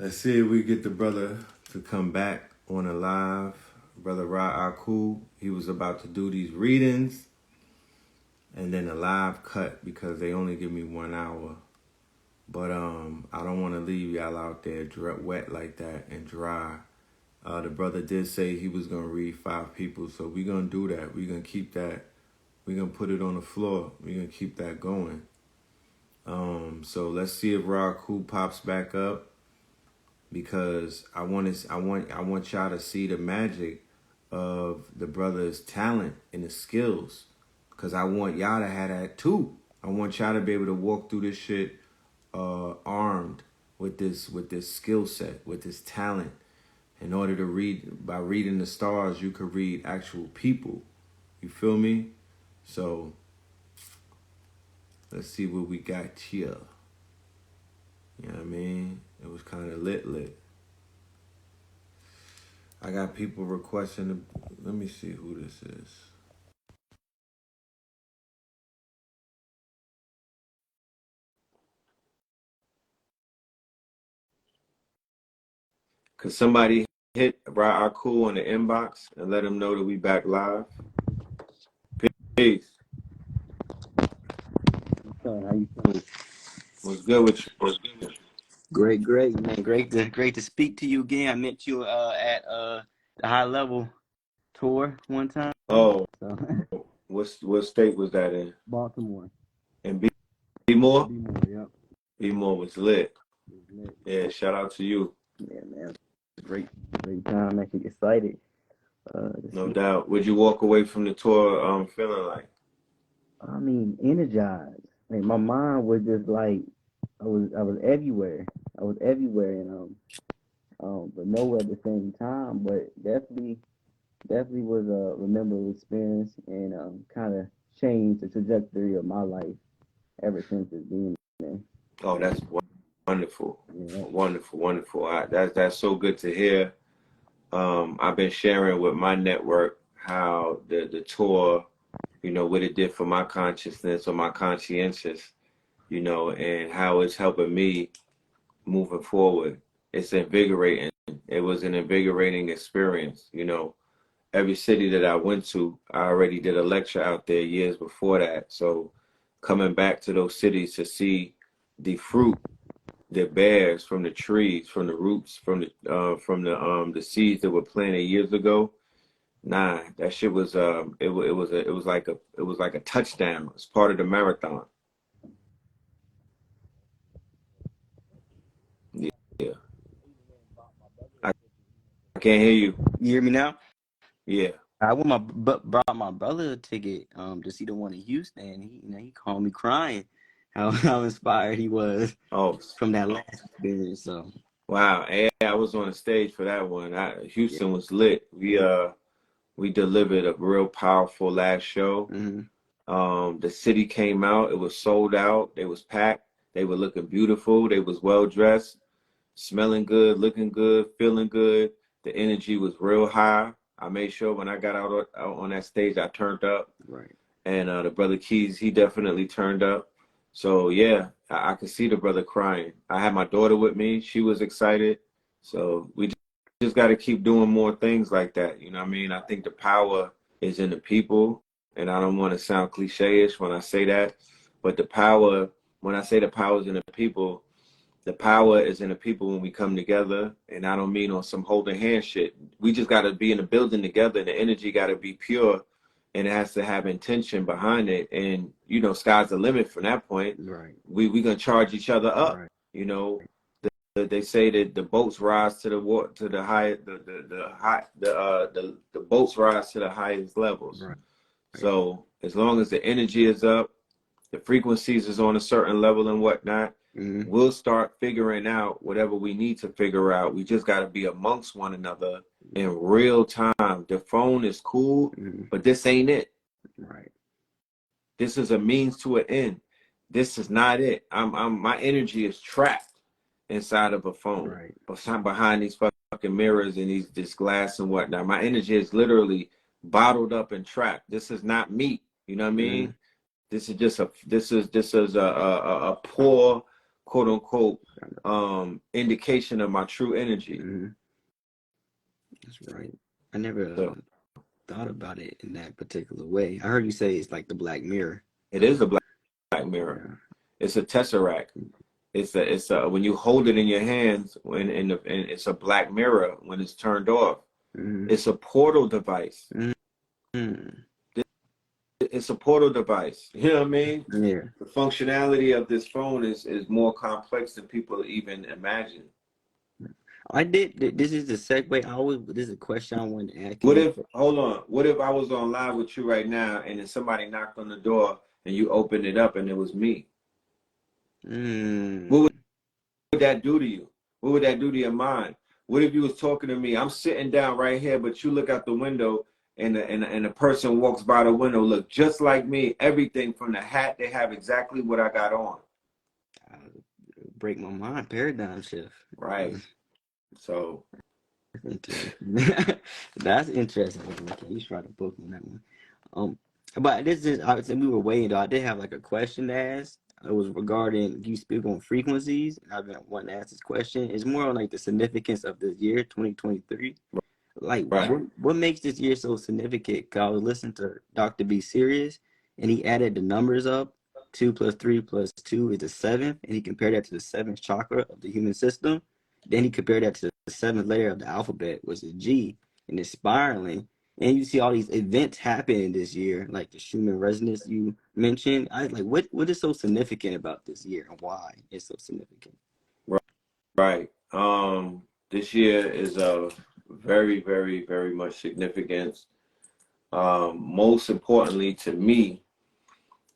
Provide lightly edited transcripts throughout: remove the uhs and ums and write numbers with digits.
Let's see if we get the brother to come back on a live. Brother Ahku, he was about to do these readings and then a live cut because they only give me 1 hour. But I don't want to leave y'all out there wet like that and dry. The brother did say he was going to read 5 people, so we're going to do that. We're going to keep that. We're going to put it on the floor. We're going to keep that going. So let's see if Ahku pops back up, because I want y'all to see the magic of the brother's talent and the skills, because I want y'all to have that too. I want y'all to be able to walk through this shit armed with this skill set, with this talent. In order to read, by reading the stars, you could read actual people. You feel me? So let's see what we got here. You know what I mean? It was kind of lit. I got people requesting. Let me see who this is. Could somebody hit Ahku on the inbox and let him know that we back live? Peace. How you feeling? What's good with you? Great, man. Great to speak to you again. I met you at the high level tour one time. Oh, So what state was that in? Baltimore. In B-more? B-more, yep. B-more was lit. Yeah, shout out to you. Yeah, man. Great time. Actually excited. No doubt. Would you walk away from the tour feeling like? I mean, energized. Like my mind was just like I was everywhere. I was everywhere and but nowhere at the same time. But definitely was a memorable experience and kind of changed the trajectory of my life ever since it's been there. Oh, that's wonderful. Yeah. Wonderful. That's so good to hear. I've been sharing with my network how the tour, what it did for my consciousness or my conscientious, and how it's helping me moving forward. It's invigorating. It was an invigorating experience. Every city that I went to, I already did a lecture out there years before that. So coming back to those cities to see the fruit that bears from the trees, from the roots, from the seeds that were planted years ago. Nah, that shit was it was like a touchdown. It's part of the marathon. Yeah. I can't hear you. You hear me now? Yeah. I went brought my brother a ticket to see the one in Houston. And he called me crying how inspired he was Oh, from that last experience. So wow. Yeah, I was on the stage for that one. yeah. Houston was lit. We delivered a real powerful last show. Mm-hmm. The city came out. It was sold out. It was packed. They were looking beautiful. They was well dressed, smelling good, looking good, feeling good. The energy was real high. I made sure when I got out on that stage, I turned up. Right. And the brother Keys, he definitely turned up. So yeah, I could see the brother crying. I had my daughter with me. She was excited. So we just got to keep doing more things like that. You know what I mean? I think the power is in the people. And I don't want to sound cliche-ish when I say that. But when I say the power is in the people, the power is in the people when we come together. And I don't mean on some holding hand shit. We just got to be in the building together. And the energy got to be pure. And it has to have intention behind it. And, sky's the limit from that point. Right. We going to charge each other up. Right. They say that the boats rise to the water, to the high, the boats rise to the highest levels. Right. So as long as the energy is up, the frequencies is on a certain level and whatnot, Mm-hmm. we'll start figuring out whatever we need to figure out. We just got to be amongst one another in real time. The phone is cool, but this ain't it. Right. This is a means to an end. This is not it. My energy is trapped inside of a phone, right, behind these fucking mirrors and this glass and whatnot. My energy is literally bottled up and trapped. This is not me. You know what I mean? This is just a poor quote unquote indication of my true energy. That's right. I never So thought about it in that particular way. I heard you say it's like the Black Mirror. it is a black mirror. Yeah. It's a tesseract. It's a when you hold it in your hands and it's a black mirror when it's turned off. It's a portal device. Mm. It's a portal device. You know what I mean? Yeah. The functionality of this phone is more complex than people even imagine. I did. This is the segue. This is a question I wanted to ask What you. if, hold on, what if I was on live with you right now and then somebody knocked on the door and you opened it up and it was me? What Mm. would that do to you? What would that do to your mind? What if you was talking to me? I'm sitting down right here, but you look out the window and a person walks by the window, look just like me, everything from the hat, they have exactly what I got on. Break my mind. Paradigm shift. Right. So Interesting. That's interesting. Okay, you should write a book on that one. Um, but this is I said we were waiting though. I did have like a question to ask. It was regarding you speak on frequencies. I've been wanting to ask this question. It's more on like the significance of this year, 2023. Like right. what makes this year so significant? Cause I was listening to Dr. B Serious and he added the numbers up. 2 + 3 + 2 is the seventh, and he compared that to the seventh chakra of the human system. Then he compared that to the seventh layer of the alphabet, was the G, and it's spiraling. And you see all these events happening this year, like the Schumann resonance you mentioned. I like what is so significant about this year and why it's so significant. Right. This year is of very, very, very much significance. Most importantly to me,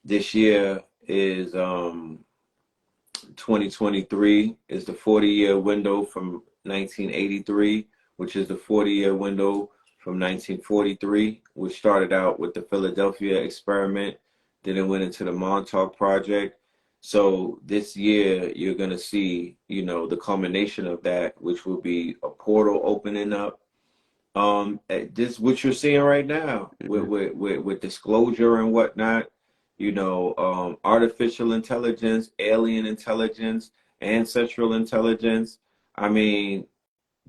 this year is 2023 is the 40-year window from 1983, which is the 40-year window from 1943, which started out with the Philadelphia experiment, then it went into the Montauk Project. So this year, you're going to see, the culmination of that, which will be a portal opening up. This what you're seeing right now with disclosure and whatnot, artificial intelligence, alien intelligence, ancestral intelligence. I mean,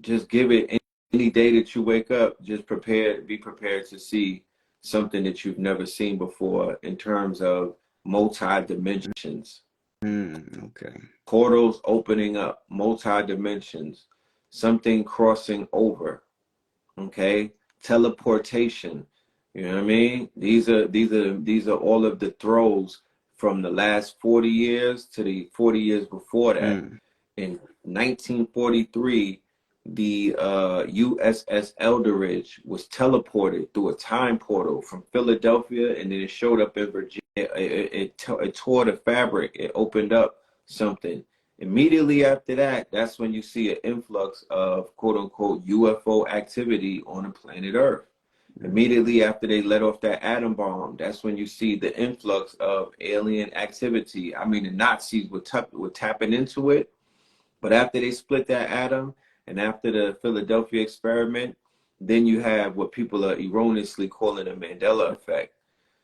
just give it any day that you wake up, just be prepared to see something that you've never seen before in terms of multi-dimensions. Okay. Portals opening up, multi-dimensions, something crossing over. Okay, teleportation. You know what I mean? These are all of the throws from the last 40 years to the 40 years before that. In 1943, the USS Eldridge was teleported through a time portal from Philadelphia, and then it showed up in Virginia. It tore the fabric. It opened up something. Immediately after that, that's when you see an influx of quote unquote UFO activity on the planet Earth. Immediately after they let off that atom bomb, that's when you see the influx of alien activity. I mean, the Nazis were tapping into it, but after they split that atom and after the Philadelphia experiment, then you have what people are erroneously calling the Mandela effect.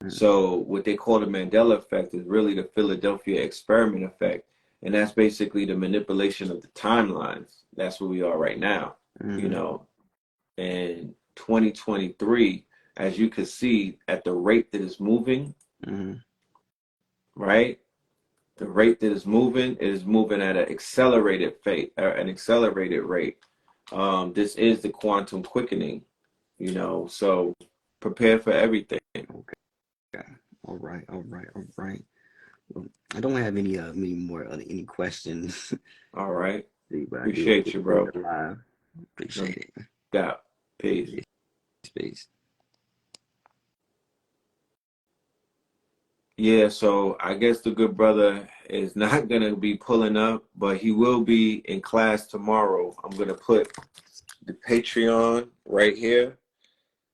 So what they call the Mandela effect is really the Philadelphia experiment effect. And that's basically the manipulation of the timelines. That's where we are right now, And 2023, as you can see, at the rate that it's moving, right? The rate that it's moving is moving at an accelerated rate. This is the quantum quickening, so prepare for everything. Okay. All right. All right. All right. Well, I don't have any questions. All right. But I do Appreciate you, appreciate bro. it live. No Appreciate it. doubt. Peace. Peace. Yeah, so I guess the good brother is not going to be pulling up, but he will be in class tomorrow. I'm going to put the Patreon right here,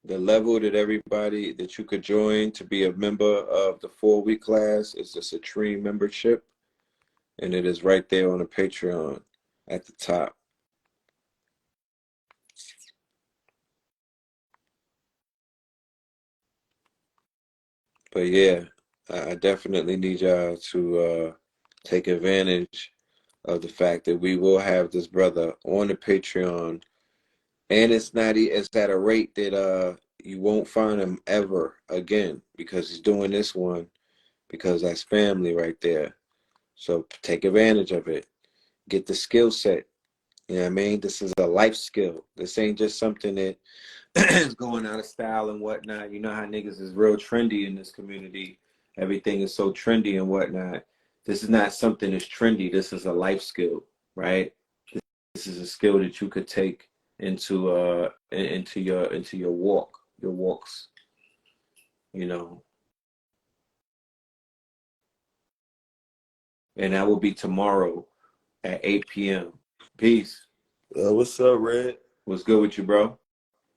the level that you could join to be a member of the 4-week class. It's a Citrine membership, and it is right there on the Patreon at the top. But yeah, I definitely need y'all to take advantage of the fact that we will have this brother on the Patreon, and it's at a rate that you won't find him ever again, because he's doing this one because that's family right there. So take advantage of it. Get the skill set. You know what I mean? This is a life skill. This ain't just something that is going out of style and whatnot. You know how niggas is real trendy in this community. Everything is so trendy and whatnot. This is not something that's trendy. This is a life skill, right? This is a skill that you could take into your walks, you know. And that will be tomorrow at 8 p.m. Peace. What's up, Red? What's good with you, bro?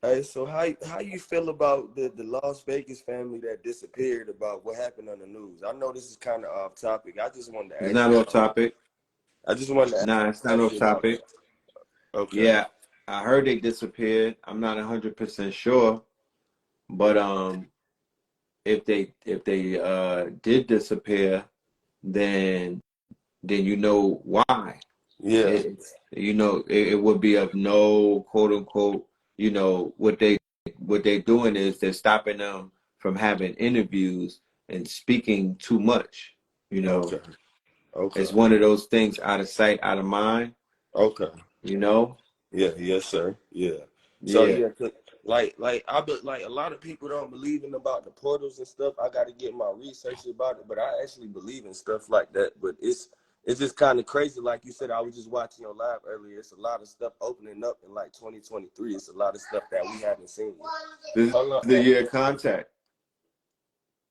Hey, so how you feel about the Las Vegas family that disappeared? About what happened on the news? I know this is kind of off topic. I just wanted to It's ask not you off about. topic. I just wanted to Nah, it's not ask off you about topic. that. Okay. Yeah, I heard they disappeared. I'm not 100% sure, but if they did disappear, then you know why. Yeah. It would be of no quote unquote. What they doing is they're stopping them from having interviews and speaking too much. You know, Okay. Okay. it's one of those things, out of sight, out of mind. Okay. You know, Yeah. Yes, sir. Yeah. So yeah, yeah, like I but like a lot of people don't believe in about the portals and stuff. I got to get my research about it, but I actually believe in stuff like that. But it's just kind of crazy. Like you said, I was just watching your live earlier. It's a lot of stuff opening up in like 2023. It's a lot of stuff that we haven't seen yet. this is Hold on. the year of contact.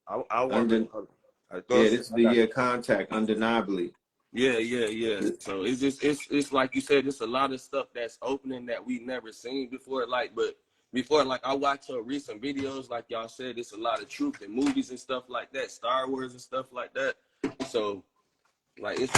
I want to. Hold on. Go Yeah, ahead. this is I the got year you. of contact, undeniably. Yeah. So it's just it's like you said, it's a lot of stuff that's opening that we never seen before. Like, but before, like I watched your recent videos, like y'all said, it's a lot of truth in movies and stuff like that, Star Wars and stuff like that. So like it's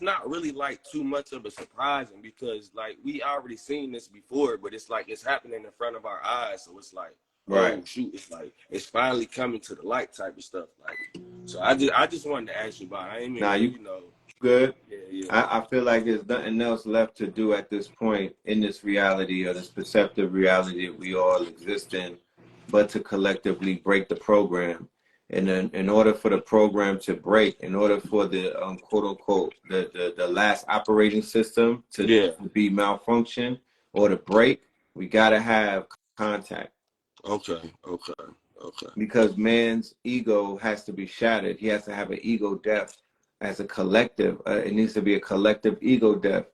not really like too much of a surprising, because like we already seen this before, but it's like it's happening in front of our eyes. So it's like, Right. oh shoot, it's like it's finally coming to the light type of stuff. Like, so I just wanted to ask you about it. I ain't Now even, you good. yeah. I feel like there's nothing else left to do at this point in this reality, or this perceptive reality that we all exist in, but to collectively break the program. And then in order for the program to break, in order for the quote unquote the last operating system to Yeah. be malfunction or to break, we gotta have contact. Okay. Because man's ego has to be shattered. He has to have an ego death as a collective. It needs to be a collective ego death.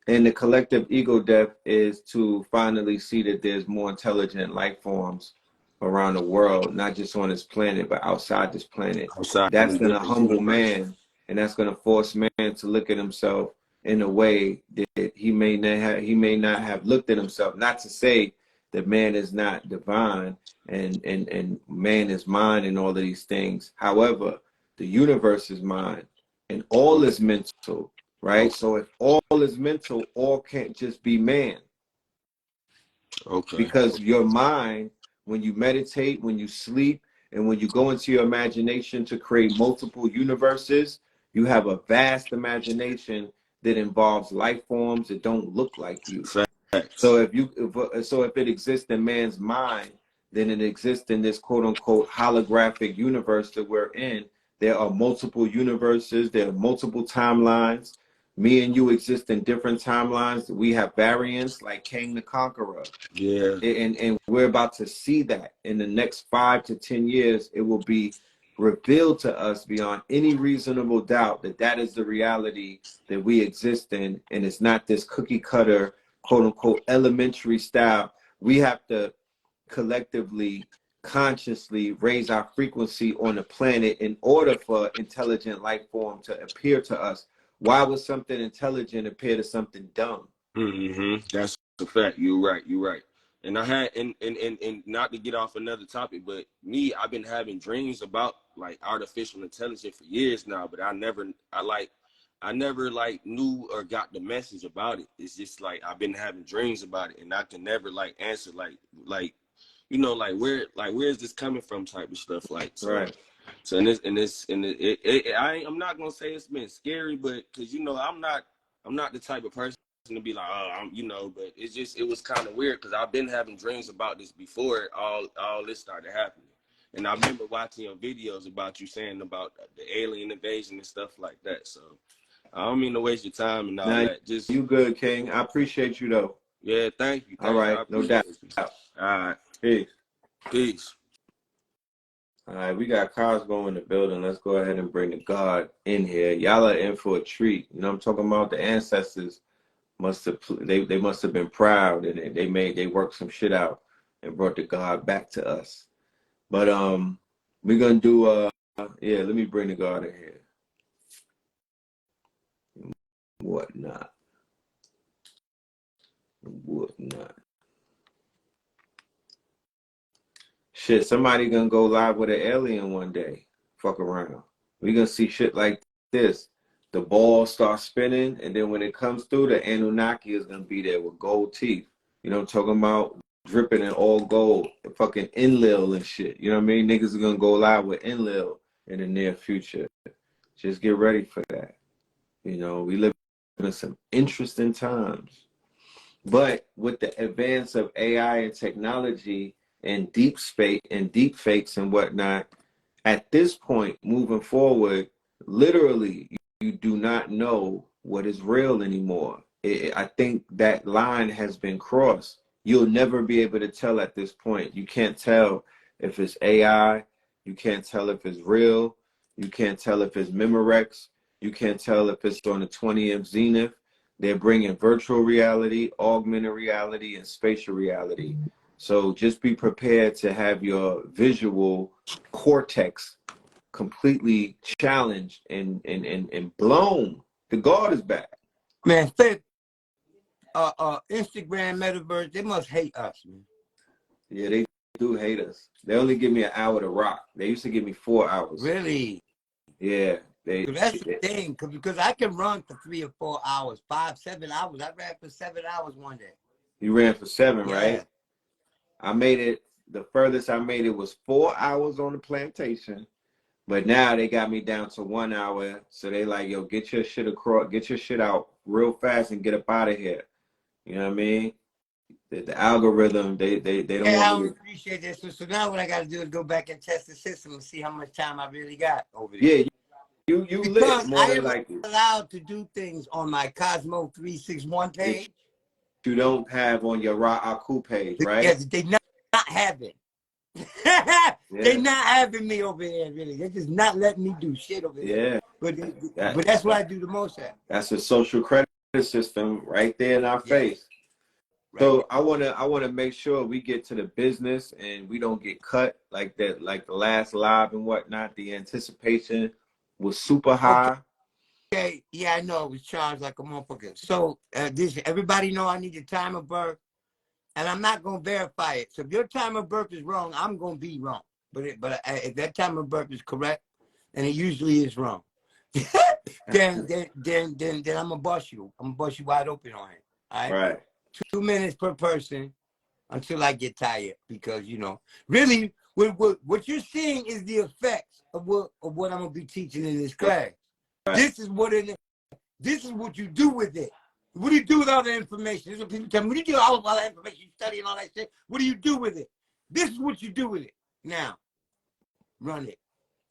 And the collective ego death is to finally see that there's more intelligent life forms around the world, not just on this planet, but outside this planet. Outside That's in going to different humble universe. man, and that's going to force man to look at himself in a way that he may not have looked at himself. Not to say that man is not divine and man is mind and all of these things. However, the universe is mind and all Okay. is mental, right? Okay. So if all is mental, all can't just be man, Okay. because your mind, when you meditate, when you sleep, and when you go into your imagination to create multiple universes, you have a vast imagination that involves life forms that don't look like you. Facts. So if it exists in man's mind, then it exists in this quote unquote holographic universe that we're in. There are multiple universes, there are multiple timelines. Me and you exist in different timelines. We have variants like King the Conqueror. Yeah. And we're about to see that in the next 5 to 10 years. It will be revealed to us beyond any reasonable doubt that that is the reality that we exist in, and it's not this cookie cutter quote unquote elementary style. We have to collectively, consciously raise our frequency on the planet in order for intelligent life form to appear to us. Why would something intelligent appear to something dumb? That's a fact. You're right. And I had and not to get off another topic, but me, I've been having dreams about like artificial intelligence for years now, but I never like knew or got the message about it. It's just like I've been having dreams about it, and I can never like answer like like where is this coming from type of stuff. Like, so Right. So I'm not gonna say it's been scary, but because I'm not the type of person to be like, oh, but it was kind of weird because I've been having dreams about this before all this started happening, and I remember watching your videos about you saying about the alien invasion and stuff like that. So I don't mean to waste your time and all Now that. Just you good, King. I appreciate you though. yeah, thank you, All I right, no doubt. appreciate you. All right, Peace. peace. All right, we got Cosmo in the building. Let's go ahead and bring the God in here. Y'all are in for a treat. You know what I'm talking about? The ancestors they must have been proud, and they worked some shit out and brought the God back to us. But we're gonna do yeah, let me bring the God in here. Whatnot. Whatnot. Shit, somebody gonna go live with an alien one day. Fuck around. We gonna see shit like this. The ball starts spinning, and then when it comes through, the Anunnaki is gonna be there with gold teeth. You know what I'm talking about? Dripping in all gold, fucking Enlil and shit. You know what I mean? Niggas are gonna go live with Enlil in the near future. Just get ready for that. You know, we live in some interesting times. But with the advance of AI and technology and deep space and deep fakes and whatnot, at this point, moving forward, literally, you do not know what is real anymore. I think that line has been crossed. You'll never be able to tell at this point. You can't tell if it's AI. You can't tell if it's real. You can't tell if it's Memorex. You can't tell if it's on the 20th Zenith. They're bringing virtual reality, augmented reality, and spatial reality. So just be prepared to have your visual cortex completely challenged and blown. The God is back. Man, Instagram, metaverse, they must hate us, man. Yeah, they do hate us. They only give me an hour to rock. They used to give me 4 hours. Really? Yeah. That's the thing, because I can run for 3 or 4 hours, 5, 7 hours. I ran for 7 hours one day. You ran for 7, yeah. Right? I made it, the furthest I made it was 4 hours on the plantation. But now they got me down to 1 hour. So they like, yo, get your shit across, get your shit out real fast and get up out of here. You know what I mean? The algorithm, they don't I want me to. appreciate that. So now what I got to do is go back and test the system and see how much time I really got over there. Yeah, you lit more than likely. Allowed to do things on my Cosmo 361 page. You don't have on your Ahku page, right? Yes, they not having. They not having me over here, really. They're just not letting me do shit over here. But that's what I do the most at. That's a social credit system right there in our face. Right. So I wanna make sure we get to the business and we don't get cut like that, like the last live and whatnot. The anticipation was super high. Okay, yeah, I know it was charged like a motherfucker. So everybody know I need a time of birth, and I'm not gonna verify it. So if your time of birth is wrong, I'm gonna be wrong. But if that time of birth is correct, and it usually is wrong, then I'm gonna bust you. I'm gonna bust you wide open on it. All right. Right. 2 minutes per person until I get tired, because really what you're seeing is the effects of what I'm gonna be teaching in this class. Right. This is what you do with it. What do you do with all the information? This is what people tell me. What do you do with all that information? You studying all that shit. What do you do with it? This is what you do with it. Now, run it.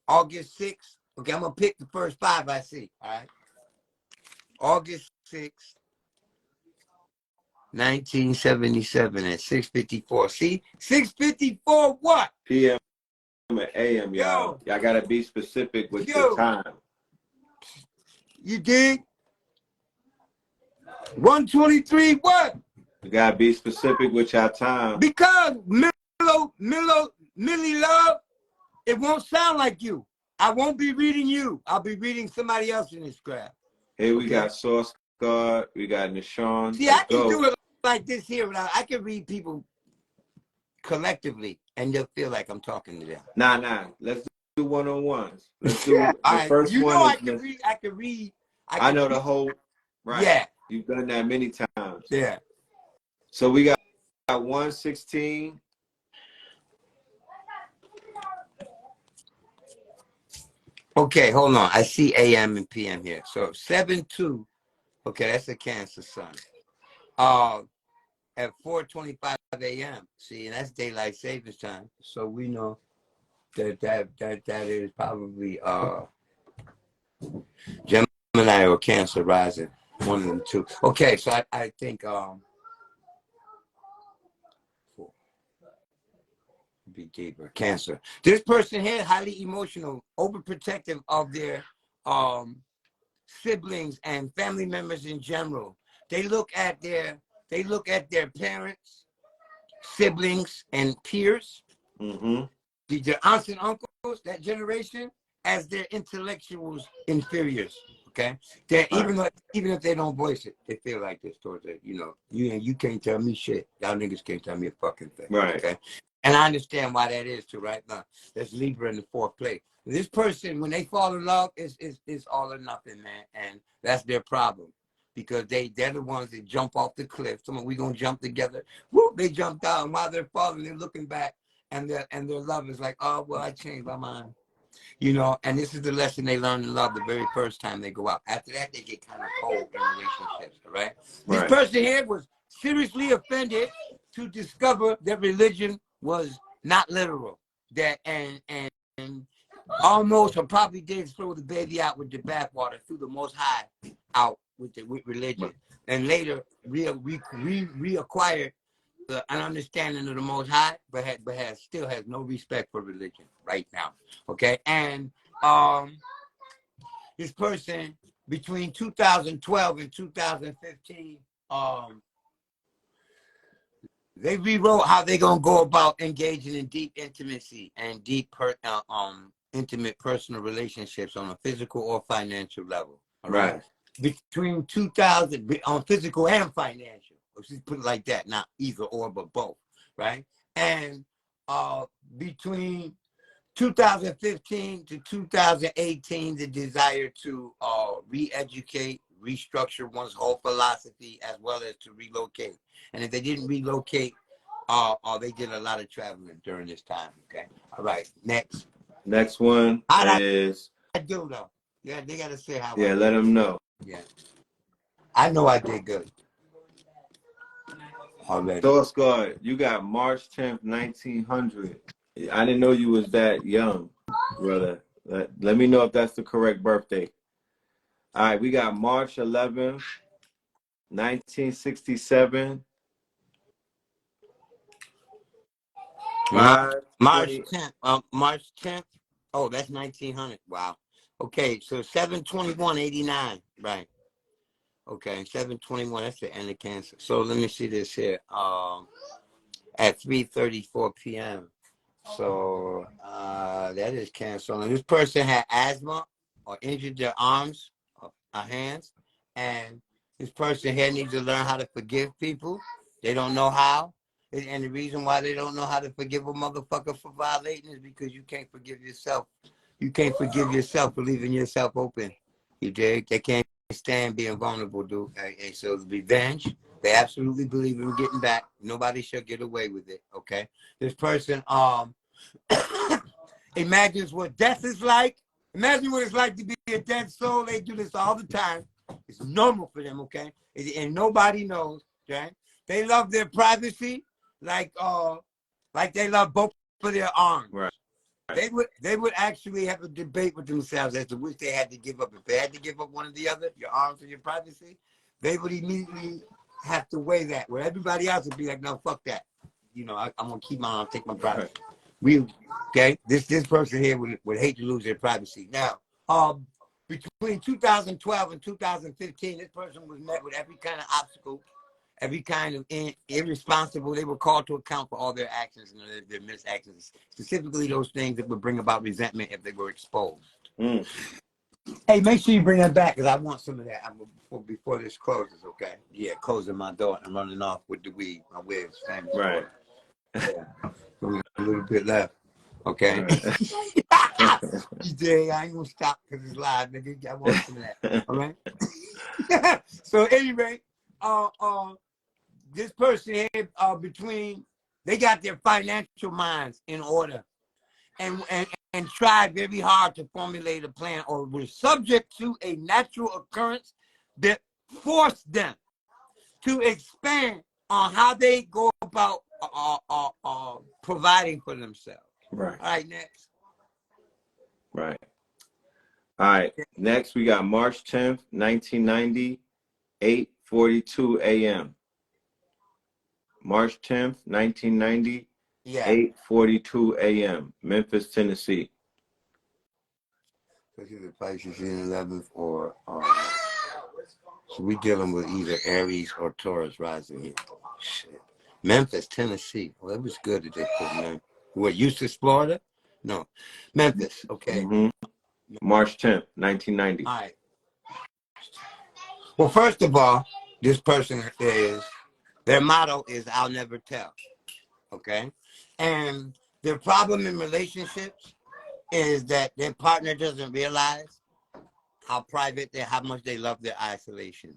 August 6th. Okay, I'm gonna pick the first 5 I see. All right. August 6th. 1977 at 6:54. See? 6:54 what? PM and AM, y'all. Y'all gotta be specific with your time. You dig? 123 what? You gotta be specific with your time. Because Millie Love, it won't sound like you. I won't be reading you. I'll be reading somebody else in this graph. Here we got Source God, we got Nishan. See, I can do it like this here. I can read people collectively, and they'll feel like I'm talking to them. Nah. Let's do one-on-ones. Let's do the right. first one. I can read. I know the whole. Right. Yeah. You've done that many times. Yeah. So we got 116. Okay, hold on. I see AM and PM here. So 7-2. Okay, that's a Cancer sun. At 4:25 a.m. See, and that's daylight savings time. So we know that is probably Gemini or Cancer rising. One of them two. Okay, so I think be deeper. Cancer. This person here highly emotional, overprotective of their siblings and family members in general. They look at their parents, siblings, and peers, their aunts and uncles, that generation, as their intellectuals inferiors. Okay, they're even if they don't voice it, they feel like this towards it. You know, you can't tell me shit. Y'all niggas can't tell me a fucking thing. Right. Okay, and I understand why that is too. Right now, that's Libra in the fourth place. This person, when they fall in love, is all or nothing, man, and that's their problem. Because they're the ones that jump off the cliff. Someone, we gonna jump together. Whoop, they jump down. While they're falling, they're looking back, and their love is like, oh well, I changed my mind. You know, and this is the lesson they learn to love the very first time they go out. After that, they get kind of cold in relationships, right? This person here was seriously offended to discover that religion was not literal. That and almost or probably did throw the baby out with the bathwater, threw the Most High out with religion, and later reacquired an understanding of the Most High, but still has no respect for religion right now. Okay, and this person between 2012 and 2015, they rewrote how they're gonna go about engaging in deep intimacy and intimate personal relationships on a physical or financial level. All right. Between 2000 on physical and financial. Let's just put it like that, not either or, but both, right? And between 2015 to 2018, the desire to re-educate, restructure one's whole philosophy, as well as to relocate. And if they didn't relocate, they did a lot of traveling during this time. Okay. All right. Next one is. I do though. Yeah, they gotta say how. Yeah, let them know. Yeah. I know I did good. Already. Source Guard, you got March 10th, 1900. I didn't know you was that young, brother. Let me know if that's the correct birthday. All right, we got March 11th, 1967. March 10th. March 10th. Oh, that's 1900. Wow. Okay, so 7/21/89. Right. Okay, 7/21. That's the end of Cancer. So let me see this here. At 3:34 p.m. So that is Cancer. And this person had asthma or injured their arms or hands, and this person here needs to learn how to forgive people. They don't know how. And the reason why they don't know how to forgive a motherfucker for violating is because you can't forgive yourself. You can't forgive yourself for leaving yourself open. You dig? They can't stand being vulnerable, dude. And so the revenge, they absolutely believe in getting back. Nobody shall get away with it. Okay. This person imagines what death is like. Imagine what it's like to be a dead soul. They do this all the time. It's normal for them, okay? And nobody knows, okay? They love their privacy like they love both of their arms. Right. They would actually have a debate with themselves as to which they had to give up. If they had to give up one or the other, your arms or your privacy, they would immediately have to weigh that. Where everybody else would be like, no, fuck that. You know, I'm gonna keep my arm, take my privacy. This person here would hate to lose their privacy. Now, between 2012 and 2015, this person was met with every kind of obstacle, every kind of irresponsible. They were called to account for all their actions and their misactions, specifically those things that would bring about resentment if they were exposed. Hey, make sure you bring that back because I want some of that before this closes, okay? Yeah, closing my door and running off with the weed. My web's famous. Right. Yeah. A little bit left. Okay. DJ, I ain't gonna stop because it's live, nigga. I want some of that. All right. So anyway, this person here, they got their financial minds in order, and and tried very hard to formulate a plan or were subject to a natural occurrence that forced them to expand on how they go about providing for themselves. Right. All right, next. Right. All right. Next, we got March 10th, 1990, 8:42 a.m. March 10th, 1990, Yeah. 8:42 a.m. Memphis, Tennessee. This is the Pisces in 11th or so we dealing with either Aries or Taurus rising here. Shit. Memphis, Tennessee. Well, it was good that they put in. What, Eustis, Florida? No. Memphis, okay. Mm-hmm. March 10th, 1990. All right. Well, first of all, this person is, their motto is I'll never tell. Okay? And their problem in relationships is that their partner doesn't realize how private how much they love their isolation.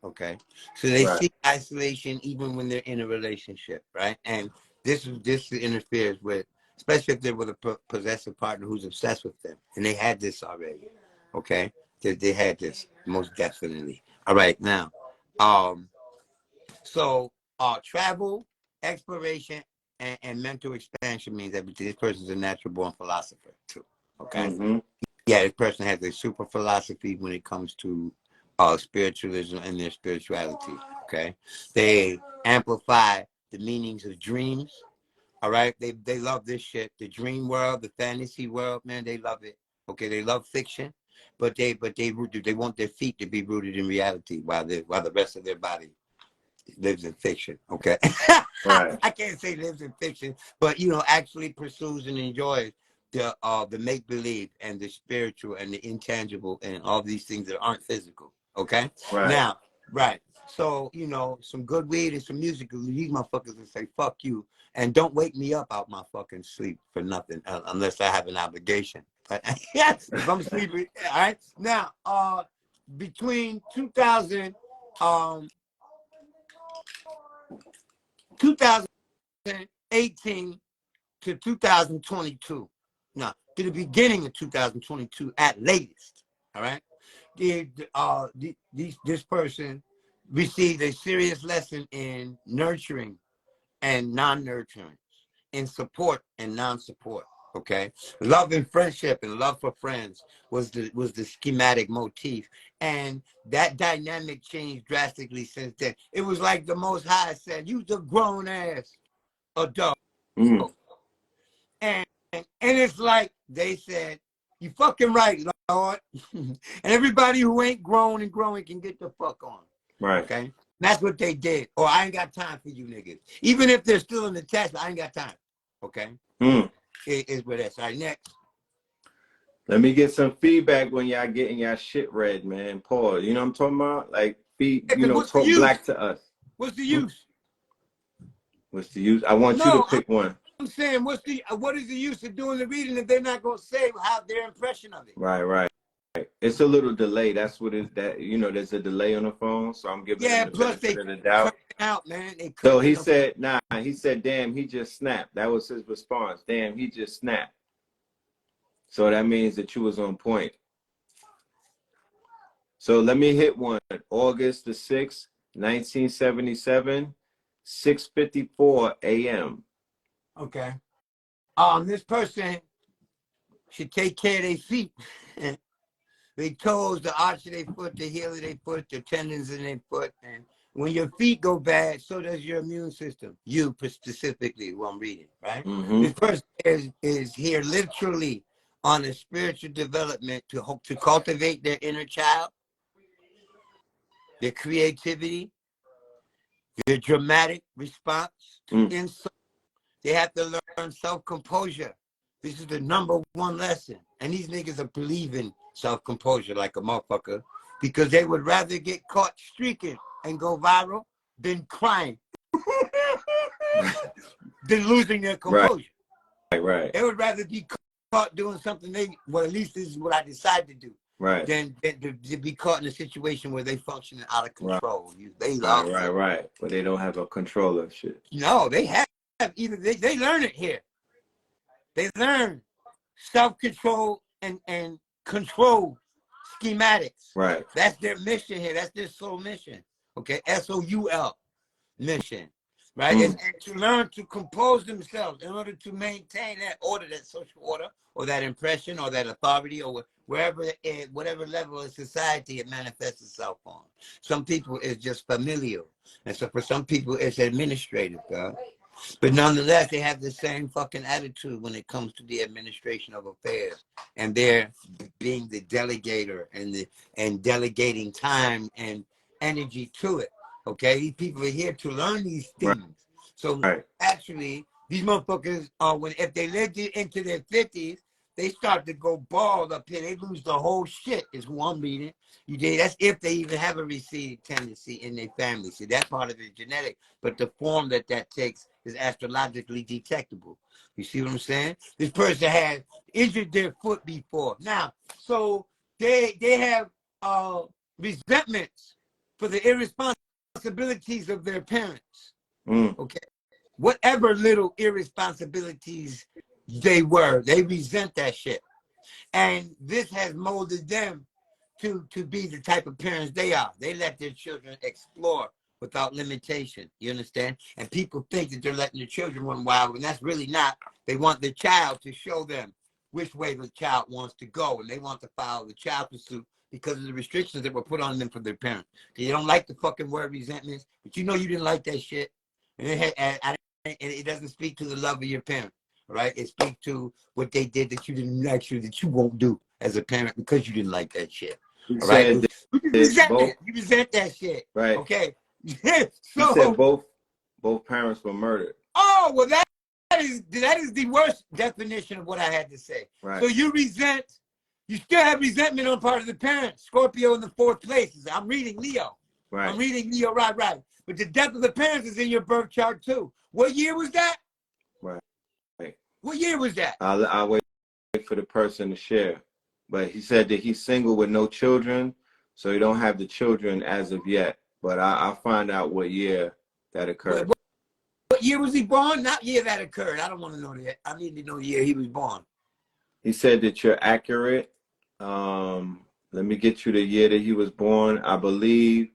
Okay, so they seek isolation even when they're in a relationship, right? And this interferes with, especially if they're with a possessive partner who's obsessed with them, and they had this already. Okay, they had this most definitely. All right, now, so travel, exploration, and mental expansion means that this person's a natural born philosopher too. Okay. Mm-hmm. Yeah, this person has a super philosophy when it comes to spiritualism and their spirituality. Okay, they amplify the meanings of dreams. All right, they love this shit. The dream world, the fantasy world, man, they love it. Okay, they love fiction, but they want their feet to be rooted in reality while the rest of their body lives in fiction. Okay, Right. I can't say lives in fiction, but actually pursues and enjoys the make believe and the spiritual and the intangible and all these things that aren't physical. Okay, Right. now, right. So some good weed and some music. These motherfuckers will say fuck you and don't wake me up out my fucking sleep for nothing unless I have an obligation. But yes, if I'm sleeping, all right. Now, between 2018 to 2022. Now, to the beginning of 2022 at latest. All right. This person received a serious lesson in nurturing and non-nurturing, in support and non-support. Okay, love and friendship and love for friends was the schematic motif, and that dynamic changed drastically since then. It was like the Most High said, "You's a grown ass adult," and it's like they said, "You fucking right, Lord," and everybody who ain't grown and growing can get the fuck on. Right. Okay, that's what they did. Or I ain't got time for you niggas. Even if they're still in the test, I ain't got time. Okay. It is where that's. All right, next. Let me get some feedback when y'all getting y'all shit read, man. Paul, you know what I'm talking about? Like, talk black to us. What's the use? What's the use? I want you to pick one. I'm saying, what is the use of doing the reading if they're not gonna say how their impression of it? Right. It's a little delay. That's what it that there's a delay on the phone, so I'm giving them the benefit of the doubt. Out, man. So he said, he said, damn, he just snapped. That was his response. Damn, he just snapped. So that means that you was on point. So let me hit one. August the 6th, 1977, 6:54 a.m. Okay. This person should take care of their feet. Their toes, the arch of their foot, the heel of their foot, the tendons in their foot. And when your feet go bad, so does your immune system. You specifically, who I'm reading, right? Mm-hmm. This person is here literally on a spiritual development to cultivate their inner child, their creativity, their dramatic response to insult. They have to learn self-composure. This is the #1 lesson. And these niggas are believing self-composure like a motherfucker because they would rather get caught streaking and go viral than crying, than losing their composure. Right. They would rather be caught doing something at least this is what I decided to do. Right. Than to be caught in a situation where they functioning out of control. Right. They love Right. But they don't have a control of shit. No, they have either they learn it here. They learn self-control and control schematics. Right. That's their mission here. That's their soul mission. Okay, SOUL mission. Right? And to learn to compose themselves in order to maintain that order, that social order, or that impression, or that authority, or wherever, whatever level of society it manifests itself on. Some people it's just familial, and so for some people it's administrative, God. But nonetheless, they have the same fucking attitude when it comes to the administration of affairs, and they're being the delegator and delegating time and energy to it. Okay, these people are here to learn these things. So actually, these motherfuckers are if they live into their 50s, they start to go bald up here. They lose the whole shit. Is who I'm reading. That's if they even have a receding tendency in their family. See, that part of it is genetic, but the form that takes is astrologically detectable. You see what I'm saying? This person has injured their foot before. Now, so they have resentments for the irresponsibilities of their parents. Okay, whatever little irresponsibilities they were, they resent that shit, and this has molded them to be the type of parents they are. They let their children explore without limitation. You understand? And people think that they're letting their children run wild, and that's really not. They want the child to show them which way the child wants to go, and they want to follow the child pursuit because of the restrictions that were put on them from their parents. They don't like the fucking word resentments, but you know you didn't like that shit. And it doesn't speak to the love of your parent, right? It speaks to what they did that you didn't actually, that you won't do as a parent because you didn't like that shit. All right? Resentment. You resent that shit. Right. Okay. So you said both parents were murdered. Oh, well, that is the worst definition of what I had to say. Right. So you still have resentment on part of the parents. Scorpio in the 4th place. I'm reading Leo. Right. I'm reading Leo, right. But the death of the parents is in your birth chart too. What year was that? Right. What year was that? I'll wait for the person to share. But he said that he's single with no children, so he don't have the children as of yet. But I'll find out what year that occurred. What year was he born? Not year that occurred. I don't want to know that. I need to know the year he was born. He said that you're accurate. Let me get you the year that he was born. I believe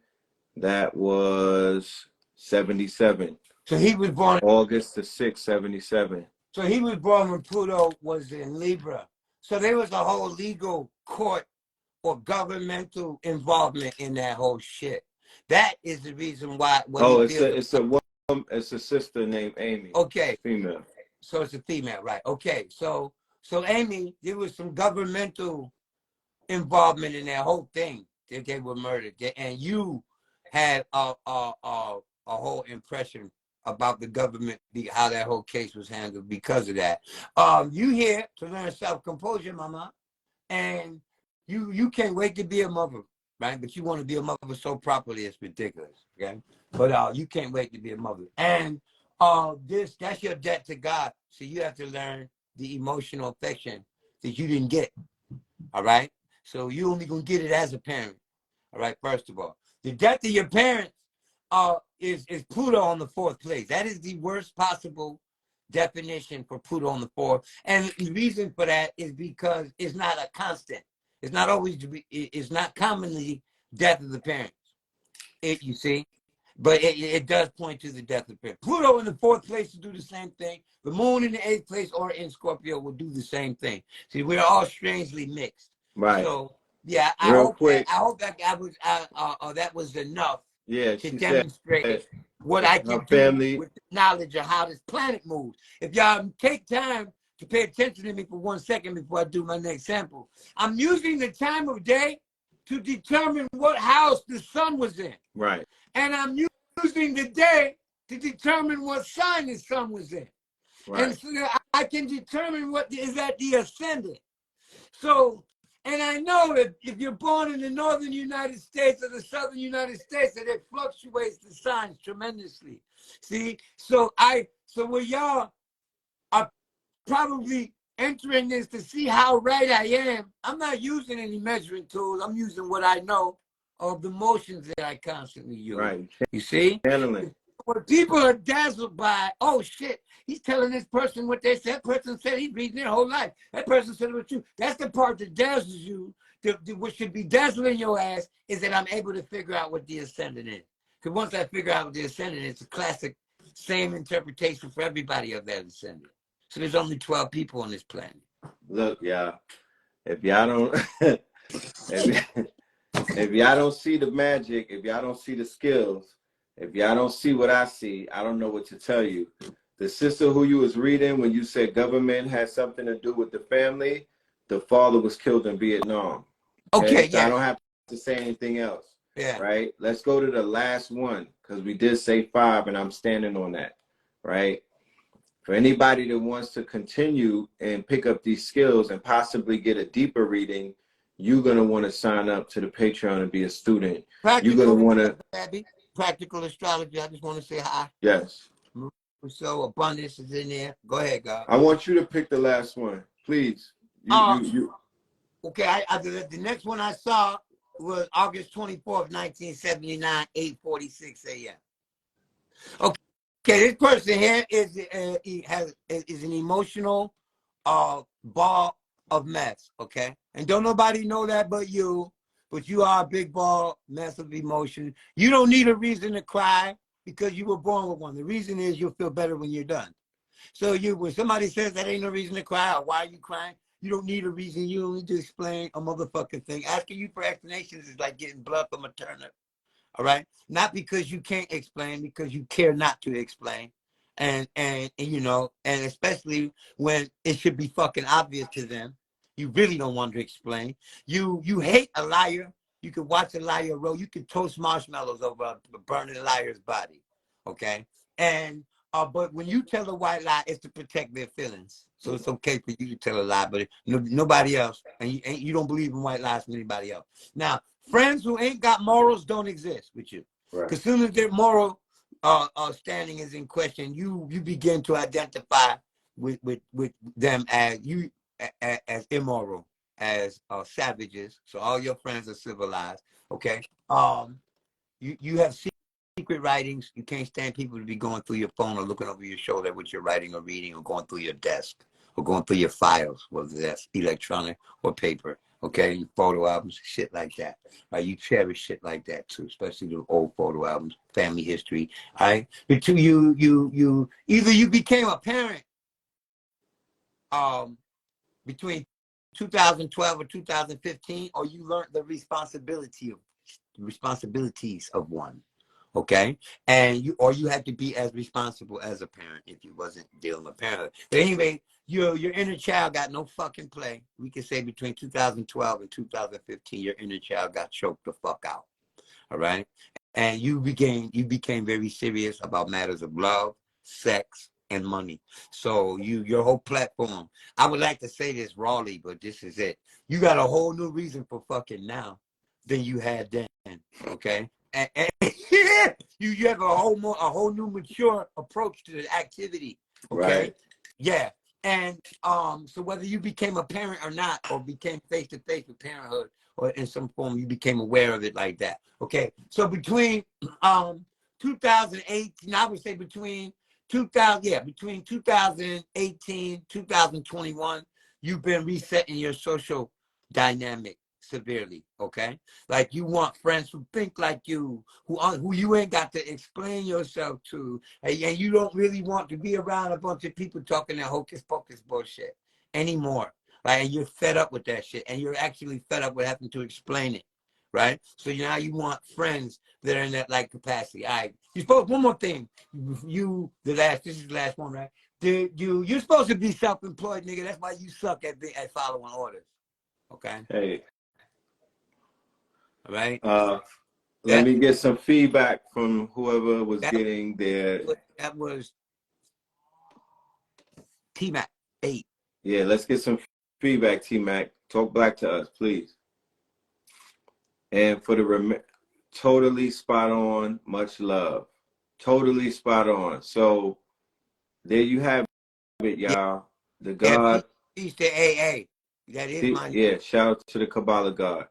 that was 77. So he was born August the 6th, 77. So he was born when Pluto was in Libra. So there was a whole legal court or governmental involvement in that whole shit. That is the reason why. It's a sister named Amy. Okay. Female. So it's a female, right? Okay. So Amy, there was some governmental involvement in that whole thing that they were murdered, and you had a whole impression about the government, how that whole case was handled because of that. You here to learn self-composure, mama, and you can't wait to be a mother, right? But you want to be a mother so properly, it's ridiculous, okay? But you can't wait to be a mother. And that's your debt to God. So you have to learn the emotional affection that you didn't get, all right? So you only gonna get it as a parent, all right? First of all, the debt to your parents is Pluto on the 4th place. That is the worst possible definition for Pluto on the 4th. And the reason for that is because it's not a constant. It's not always it's not commonly death of the parents. You see? But it does point to the death of the parents. Pluto in the 4th place will do the same thing. The moon in the 8th place or in Scorpio will do the same thing. See, we're all strangely mixed. Right. So yeah, I hope that was enough. Yeah, to demonstrate what I can do with the knowledge of how this planet moves. If y'all take time to pay attention to me for 1 second before I do my next sample, I'm using the time of day to determine what house the sun was in. Right. And I'm using the day to determine what sign the sun was in. Right. And so I can determine what is at the ascendant. So, and I know that if you're born in the northern United States or the southern United States, that it fluctuates the signs tremendously. See, so where y'all are probably entering this to see how right I am, I'm not using any measuring tools. I'm using what I know of the motions that I constantly use. Right. You see? Channeling. when people are dazzled by, oh shit, he's telling this person what they said. That person said he's reading their whole life. That person said it was true. That's the part that dazzles you. What should be dazzling your ass is that I'm able to figure out what the ascendant is. Because once I figure out what the ascendant is, it's a classic, same interpretation for everybody of that ascendant. So there's only 12 people on this planet. Look, y'all, if y'all don't, if y'all don't see the magic, if y'all don't see the skills, if y'all don't see what I see, I don't know what to tell you. The sister who you was reading when you said government had something to do with the family, the father was killed in Vietnam. Okay, So yeah. I don't have to say anything else. Yeah. Right? Let's go to the last one, because we did say 5 and I'm standing on that. Right? For anybody that wants to continue and pick up these skills and possibly get a deeper reading, you're going to want to sign up to the Patreon and be a student. You're going to want to... Practical astrology. I just want to say hi. Yes. So abundance is in there. Go ahead, God. I want you to pick the last one, please. Okay, the next one I saw was August 24th, 1979, 8:46 a.m. Okay, this person here is an emotional ball of mess, okay? And don't nobody know that but you are a big ball mess of emotion. You don't need a reason to cry because you were born with one. The reason is you'll feel better when you're done. So when somebody says that ain't no reason to cry or why are you crying, you don't need a reason. You don't need to explain a motherfucking thing. Asking you for explanations is like getting blood from a turnip. All right? Not because you can't explain, because you care not to explain. And you know, and especially when it should be fucking obvious to them. You really don't want to explain. You hate a liar. You could watch a liar roll. You could toast marshmallows over a burning liar's body. Okay? And but when you tell a white lie, it's to protect their feelings. So it's okay for you to tell a lie, but nobody else. And you don't believe in white lies from anybody else. Now, friends who ain't got morals don't exist with you. Because as soon as their moral standing is in question, you begin to identify with them as immoral, as savages. So all your friends are civilized. Okay. You have secret writings. You can't stand people to be going through your phone or looking over your shoulder what you're writing or reading or going through your desk or going through your files, whether that's electronic or paper. Okay, your photo albums, shit like that. Right? You cherish shit like that too, especially the old photo albums, family history. All right, but you either you became a parent between 2012 or 2015, or you learned the responsibilities of one. Okay, and you had to be as responsible as a parent if you wasn't dealing with parenthood. But anyway, your inner child got no fucking play. We can say between 2012 and 2015, your inner child got choked the fuck out. All right, and you became very serious about matters of love, sex, and money. So your whole platform. I would like to say this rawly, but this is it. You got a whole new reason for fucking now than you had then. Okay. And you have a whole new mature approach to the activity. Okay. Right. Yeah. And so whether you became a parent or not, or became face to face with parenthood, or in some form you became aware of it like that. Okay. So between 2018, I would say between 2018, 2021, you've been resetting your social dynamic severely. Okay, like you want friends who think like you, who you ain't got to explain yourself to, and you don't really want to be around a bunch of people talking that hocus pocus bullshit anymore. Like, and you're fed up with that shit, and you're actually fed up with having to explain it. Right? So now you want friends that are in that like capacity. All right. You supposed one more thing. This is the last one, right? You're supposed to be self-employed, nigga. That's why you suck at following orders. Okay. Hey. All right. Let me get some feedback from whoever was getting their. That was T-Mac 8. Yeah, let's get some feedback, T-Mac. Talk black to us, please. And for the totally spot on, much love. Totally spot on. So there you have it, y'all. The God. Peace to AA. That is my. Yeah, shout out to the Kabbalah God.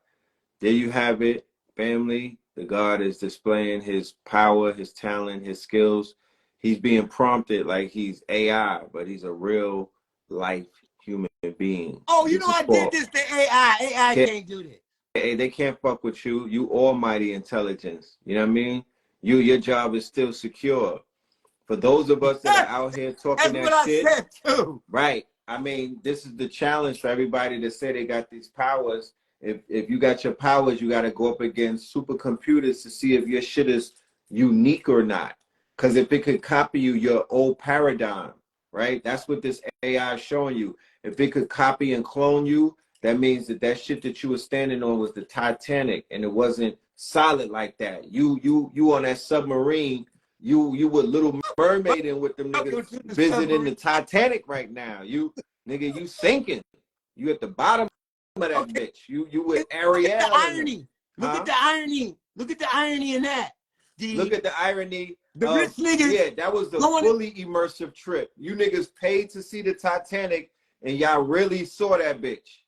There you have it, family. The God is displaying his power, his talent, his skills. He's being prompted like he's AI, but he's a real life human being. Oh, you This know is I did called this to AI. AI can't do this. they can't fuck with you. You almighty intelligence. You know what I mean? Your job is still secure. For those of us that are out here talking That's that what I shit, said too. right? I mean, this is the challenge for everybody that say they got these powers. If you got your powers, you got to go up against supercomputers to see if your shit is unique or not. Because if it could copy your old paradigm, right? That's what this AI is showing you. If it could copy and clone you, that means that shit that you were standing on was the Titanic, and it wasn't solid like that. You on that submarine. You with Little Mermaid and with them Welcome niggas to the visiting the submarine. Titanic right now. Nigga, you sinking. You at the bottom of that Okay. bitch. You with Look at the Ariel and them. irony. Look at Huh? the irony. Look at the irony in that. Look at the irony The rich of, niggas yeah, that was the going fully immersive trip. You niggas paid to see the Titanic and y'all really saw that bitch.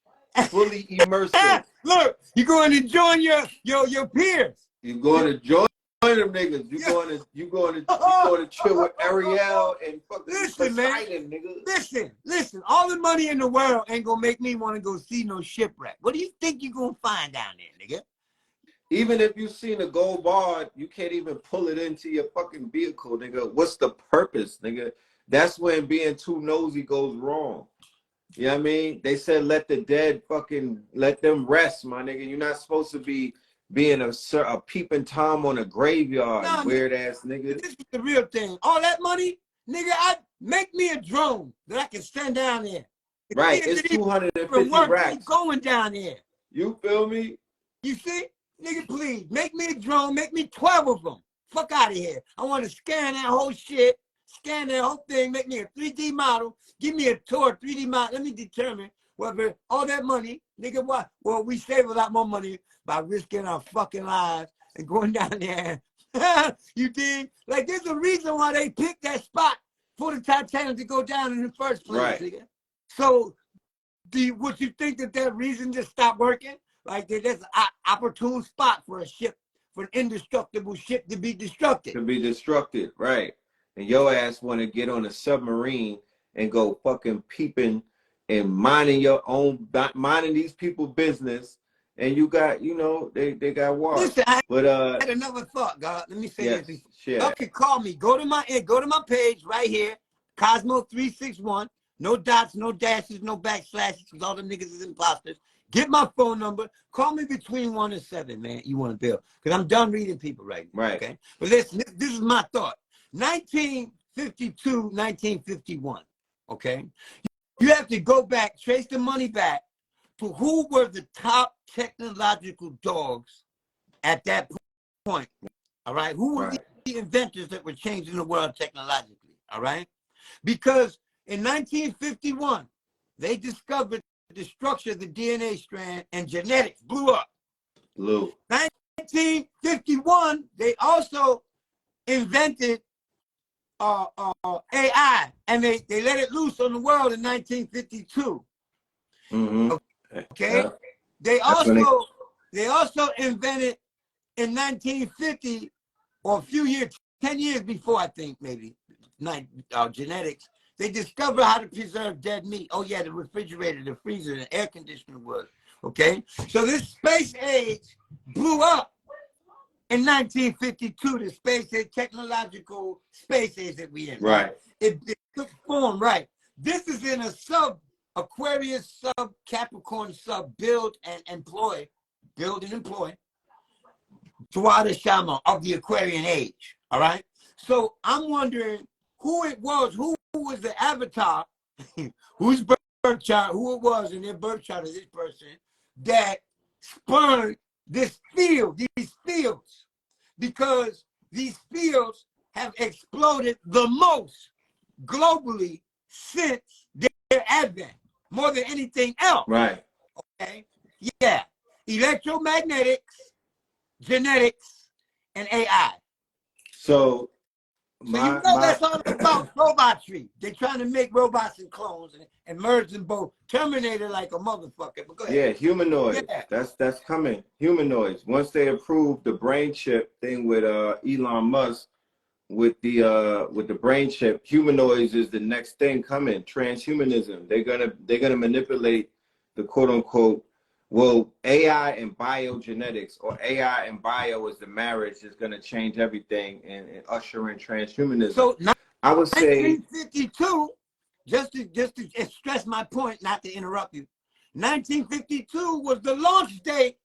Fully immersive. Look, you're going to join your peers. You going to join them niggas. You going to chill with Ariel and fucking Listen, man. Poseidon, nigga. Listen. All the money in the world ain't gonna make me want to go see no shipwreck. What do you think you're gonna find down there, nigga? Even if you seen a gold bar, you can't even pull it into your fucking vehicle, nigga. What's the purpose, nigga? That's when being too nosy goes wrong. You know what I mean? They said let the dead fucking let them rest, my nigga. You're not supposed to be being a peeping Tom on a graveyard, Nah, weird ass nigga. this is the real thing. All that money, nigga, I make me a drone that I can send down there. Right, it's Even 250 work keep racks. going down there. You feel me? You see? Nigga, please, make me a drone, make me 12 of them. Fuck out of here. I want to scan that whole shit, scan that whole thing, make me a 3D model, give me a tour 3D model. Let me determine whether all that money, nigga, what? Well, we save a lot more money by risking our fucking lives and going down there. You dig? Like, there's a reason why they picked that spot for the Titanic to go down in the first place, Right. nigga. So, would you think that reason just stopped working? Like there's an opportune spot for a ship, for an indestructible ship to be destructed. To be destructed, right. And your ass want to get on a submarine and go fucking peeping and minding these people business. And you got, they got water. Listen, I But had another thought, God. Let me say yes, this. share Y'all that. can call me. Go to my page right here, Cosmo361. No dots, no dashes, no backslashes, because all the niggas is imposters. Get my phone number. Call me between 1 and 7, man. You want to build. Because I'm done reading people right now. Right. Okay? But listen, this is my thought. 1952, 1951. Okay? You have to go back, trace the money back to who were the top technological dogs at that point. All right? Who were the inventors that were changing the world technologically? All right? Because in 1951, they discovered the structure of the DNA strand and genetics blew up. 1951, they also invented AI, and they let it loose on the world in 1952. Mm-hmm. Okay, they also invented in 1950, or a few years, 10 years before, I think, maybe, genetics. They discovered how to preserve dead meat. Oh yeah, the refrigerator, the freezer, the air conditioner was. Okay, so this space age blew up in 1952. The space age, technological space age that we in. Right. It took form. Right. This is in a sub Aquarius, sub Capricorn, sub build and employ, Tuada Shama of the Aquarian age. All right. So I'm wondering who it was, who was the avatar, whose birth chart, who it was in their birth chart of this person that spurned this field, these fields, because these fields have exploded the most globally since their advent, more than anything else. Right. Okay. Yeah. Electromagnetics, genetics, and AI. So So you know my that's all about robotry. They're trying to make robots and clones and merge them both. Terminator like a motherfucker. But go ahead. yeah, humanoids. Yeah. That's coming. Humanoids. Once they approve the brain chip thing with Elon Musk with the brain chip, humanoids is the next thing coming. Transhumanism. They're gonna manipulate the quote unquote, well, AI and biogenetics, or AI and bio is the marriage is gonna change everything and usher in transhumanism. So I would say 1952, just to stress my point, not to interrupt you. 1952 was the launch date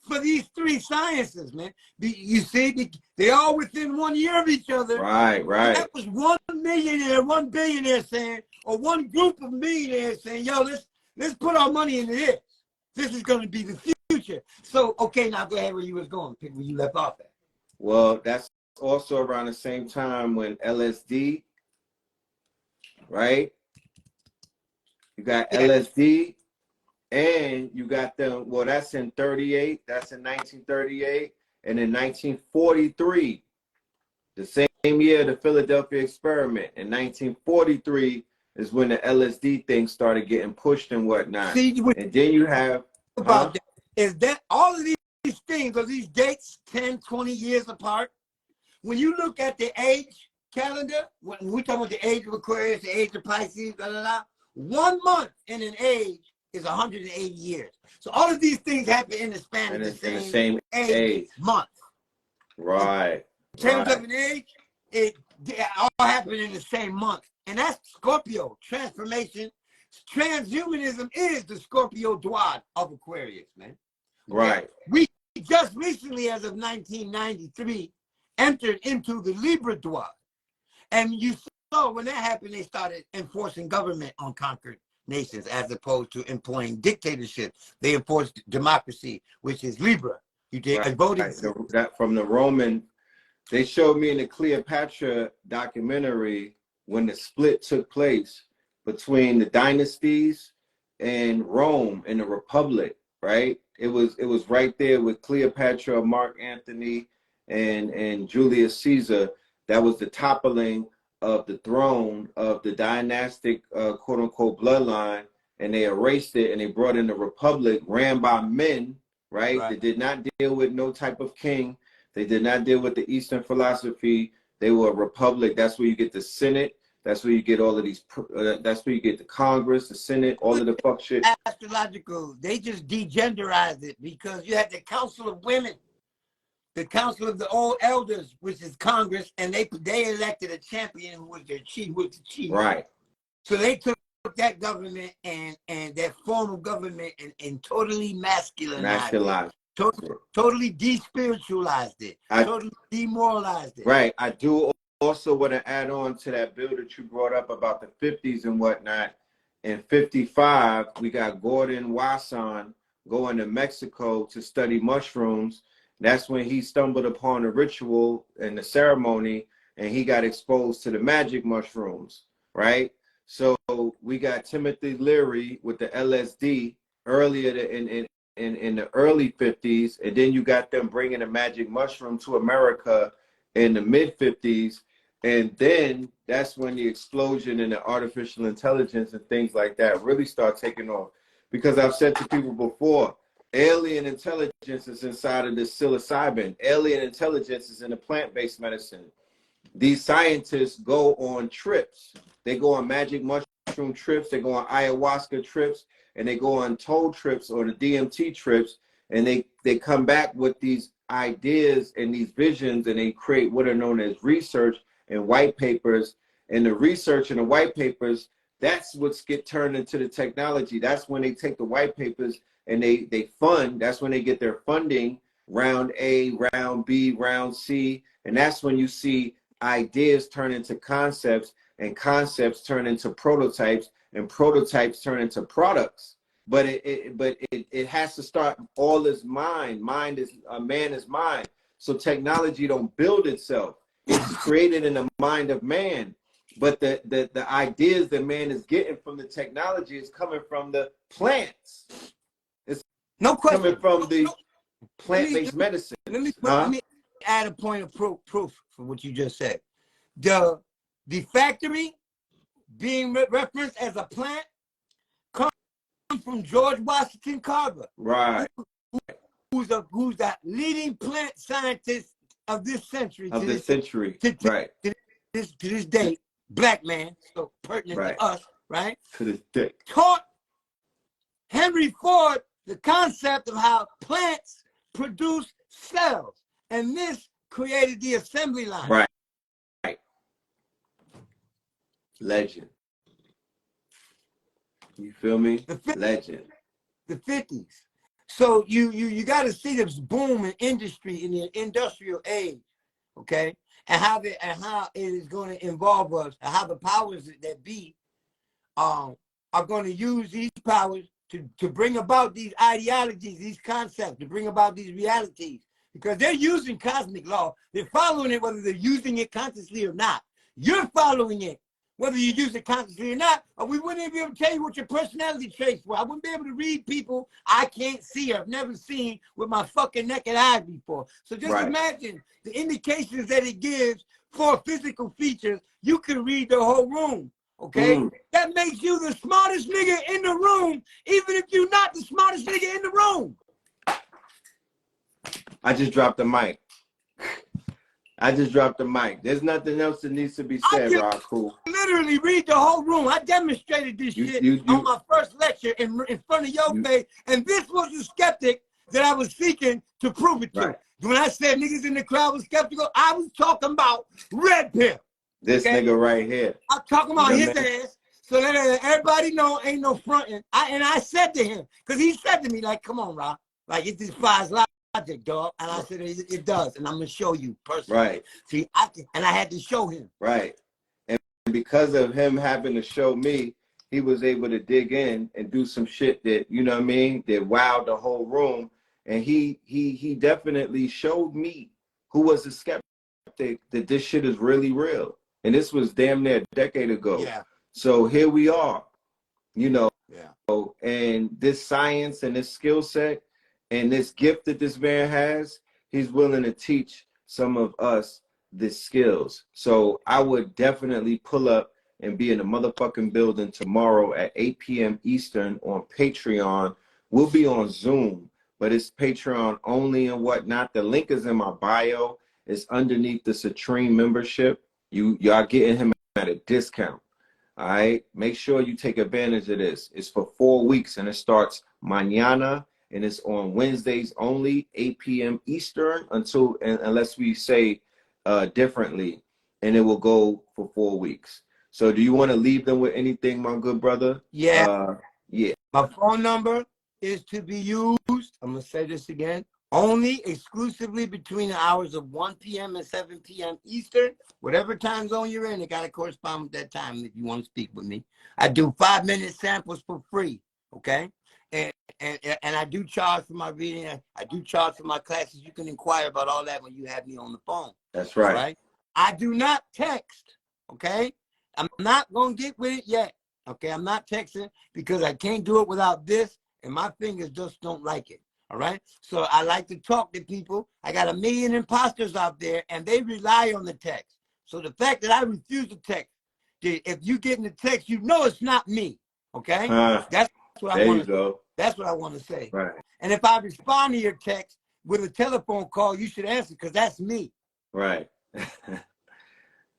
for these three sciences, man. You see, they all within 1 year of each other. right. That was 1 millionaire, 1 billionaire saying, or one group of millionaires saying, yo, let's put our money into this. This is going to be the future. So, okay, now go ahead where you was going, pick where you left off at. Well, that's also around the same time when LSD, right? You got LSD, and you got them. Well, that's in 38. That's in 1938, and in 1943, the same year, the Philadelphia experiment. In 1943 is when the LSD thing started getting pushed and whatnot. See, and then you have about that is that all of these things, are these dates 10, 20 years apart? When you look at the age calendar, when we talk about the age of Aquarius, the age of Pisces, blah, blah, blah, 1 month in an age is 180 years. So all of these things happen in the span of the same age month. Right. In terms of an age, it all happened in the same month. And that's Scorpio, transformation. Transhumanism is the Scorpio Dwad of Aquarius, man. Okay? Right. We just recently, as of 1993, entered into the Libra Dwad. And you saw when that happened, they started enforcing government on conquered nations as opposed to employing dictatorship. They enforced democracy, which is Libra. You did a voting. That from the Roman, they showed me in the Cleopatra documentary when the split took place between the dynasties and Rome and the Republic, right? It was right there with Cleopatra, Mark Antony, and Julius Caesar. That was the toppling of the throne of the dynastic quote unquote bloodline, and they erased it and they brought in the Republic ran by men, right? They did not deal with no type of king. They did not deal with the Eastern philosophy. They were a republic. That's where you get the Senate. That's where you get all of these. That's where you get the Congress, the Senate, all of the fuck shit. Astrological. They just degenderized it because you had the Council of Women, the Council of the Old Elders, which is Congress, and they elected a champion who was their chief, was the chief. Right. So they took that government and that form of government and totally masculinized it. Totally despiritualized it. Totally demoralized it. Right. I do also want to add on to that bill that you brought up about the 50s and whatnot. In 55, we got Gordon Wasson going to Mexico to study mushrooms. That's when he stumbled upon a ritual and the ceremony, and he got exposed to the magic mushrooms, right? So we got Timothy Leary with the LSD earlier in the early 50s, and then you got them bringing the magic mushroom to America in the mid 50s, and then that's when the explosion in the artificial intelligence and things like that really start taking off. Because I've said to people before, alien intelligence is inside of this psilocybin. Alien intelligence is in the plant-based medicine. These scientists go on trips. They go on magic mushroom trips. They go on ayahuasca trips, and they go on toad trips or the DMT trips, and they come back with these ideas and these visions, and they create what are known as research and white papers. And the research and the white papers, that's what's get turned into the technology. That's when they take the white papers and they fund. That's when they get their funding, round A, round B, round C. And that's when you see ideas turn into concepts, and concepts turn into prototypes, and prototypes turn into products. But it has to start all as mind. Mind is a man is mind. So technology don't build itself. It's created in the mind of man. But the ideas that man is getting from the technology is coming from the plants. It's no question. Coming from the plant-based medicine. Let me add a point of proof for what you just said. the factory being referenced as a plant comes from George Washington Carver. Right. Who's the leading plant scientist of this century. Of this century. Right. To this day, black man, so pertinent to us, right? To this day. Taught Henry Ford the concept of how plants produce cells. And this created the assembly line. Right. Right. Legend. You feel me? Legend. The 50s. So you got to see this boom in industry, in the industrial age, okay? And how it is going to involve us, and how the powers that be are going to use these powers to bring about these ideologies, these concepts, to bring about these realities. Because they're using cosmic law. They're following it whether they're using it consciously or not. You're following it whether you use it consciously or not, or we wouldn't even be able to tell you what your personality traits were. I wouldn't be able to read people I can't see or I've never seen with my fucking naked eyes before. So just imagine the indications that it gives for physical features. You can read the whole room, okay? That makes you the smartest nigga in the room, even if you're not the smartest nigga in the room. I just dropped the mic. I just dropped the mic. There's nothing else that needs to be said, Ahku. Literally read the whole room. I demonstrated this shit on my first lecture in front of your face, and this was the skeptic that I was seeking to prove it to. When I said niggas in the crowd was skeptical, I was talking about Red Pill. This nigga right here. I'm talking about his ass, so that everybody know ain't no fronting. I said to him, because he said to me, like, come on, Rob, like, it just flies loud. Dog, and I said it does, and I'm gonna show you personally. Right. See, I had to show him. Right. And because of him having to show me, he was able to dig in and do some shit that, you know what I mean, that wowed the whole room. And he definitely showed me, who was a skeptic, that this shit is really real. And this was damn near a decade ago. Yeah. So here we are, you know. Yeah. And this science and this skill set and this gift that this man has, he's willing to teach some of us the skills. So I would definitely pull up and be in the motherfucking building tomorrow at 8 p.m. Eastern on Patreon. We'll be on Zoom, but it's Patreon only and whatnot. The link is in my bio. It's underneath the Citrine membership. Y'all getting him at a discount. All right? Make sure you take advantage of this. It's for 4 weeks, and it starts mañana. And it's on Wednesdays only, 8 p.m. Eastern, unless we say differently, and it will go for 4 weeks. So do you want to leave them with anything, my good brother? Yeah. Yeah. My phone number is to be used, I'm going to say this again, only exclusively between the hours of 1 p.m. and 7 p.m. Eastern. Whatever time zone you're in, it got to correspond with that time if you want to speak with me. I do 5-minute samples for free, okay? And I do charge for my reading. I do charge for my classes. You can inquire about all that when you have me on the phone. That's right. Right? I do not text, okay? I'm not going to get with it yet, okay? I'm not texting because I can't do it without this, and my fingers just don't like it, all right? So I like to talk to people. I got 1 million imposters out there, and they rely on the text. So the fact that I refuse to text, if you get in the text, you know it's not me, okay? That's what I want to go. That's what I want to say. Right. And if I respond to your text with a telephone call, you should answer because that's me. Right.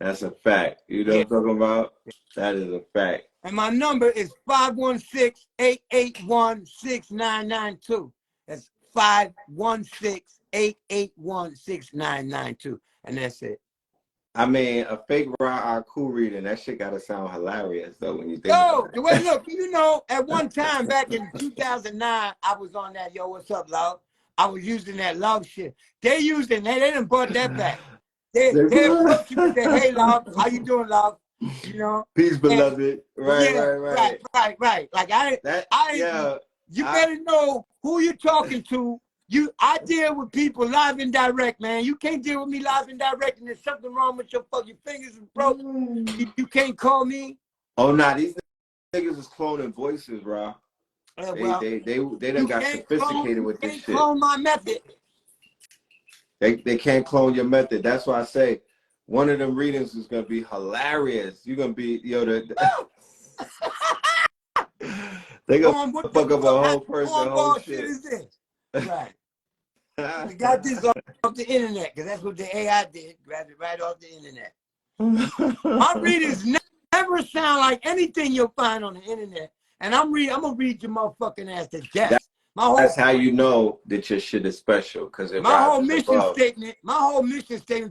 That's a fact. You know what I'm talking about? That is a fact. And my number is 516-881-6992. That's 516-881-6992. And that's it. I mean, a fake raw Ahku reading, that shit gotta sound hilarious though when you think about it. Well, look, you know, at one time back in 2009, I was on that, yo, what's up, love? I was using that love shit. They didn't brought that back. They approach you and say, hey, love, how you doing, love? You know? Peace, beloved. Right. Like you better know who you're talking to. I deal with people live and direct, man. You can't deal with me live and direct, and there's something wrong with your fucking fingers is broke. You can't call me. Oh, nah, these niggas is cloning voices, bro. Well, they done got sophisticated with this shit. Clone my method. They can't clone your method. That's why I say One of them readings is gonna be hilarious. You're gonna be, yo, they gonna On what the fuck up a fuck whole person, whole cornball shit shit. is this? Right. I got this off the internet because that's what the AI did. Grabbed it right off the internet. My readings never sound like anything you'll find on the internet. And I'm gonna read your motherfucking ass to death. That's how you know that your shit is special, because it My whole rises mission above. statement,